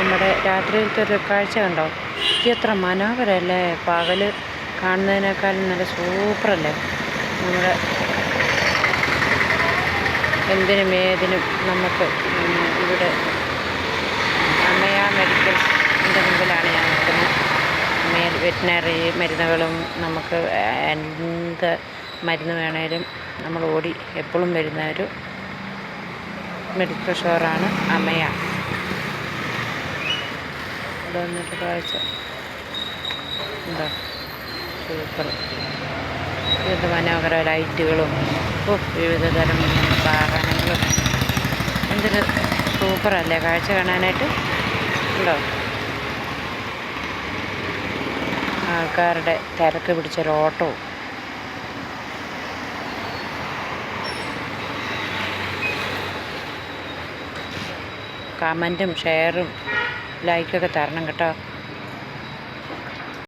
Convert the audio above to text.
നമ്മുടെ രാത്രിയിലത്തെ ഒരു കാഴ്ച കണ്ടോ? എത്ര മനോഹരമല്ലേ! പകൽ കാണുന്നതിനേക്കാളും നല്ല സൂപ്പറല്ലേ? നമ്മുടെ എന്തിനും ഏതിനും നമുക്ക് ഇവിടെ അമ്മയ മെഡിക്കൽസിൻ്റെ മുമ്പിലാണ് ഞാൻ നിൽക്കുന്നത്. വെറ്റിനറി മരുന്നുകളും നമുക്ക് എന്ത് മരുന്ന് വേണേലും നമ്മൾ ഓടി എപ്പോഴും വരുന്ന ഒരു മെഡിക്കൽ സ്റ്റോറാണ് അമ്മയ. ഇവിടെ വന്നിട്ട് കാഴ്ച എന്താ സൂപ്പർ! എന്ത് മനോഹര ലൈറ്റുകളും വിവിധ തരം വാഹനങ്ങളും എന്തൊരു സൂപ്പറല്ലേ കാഴ്ച കാണാനായിട്ട്. ഉണ്ടോ? ആൾക്കാരുടെ തിരക്ക് പിടിച്ചൊരോട്ടവും കമൻറ്റും ഷെയറും ലൈക്കൊക്കെ തരണം കേട്ടോ.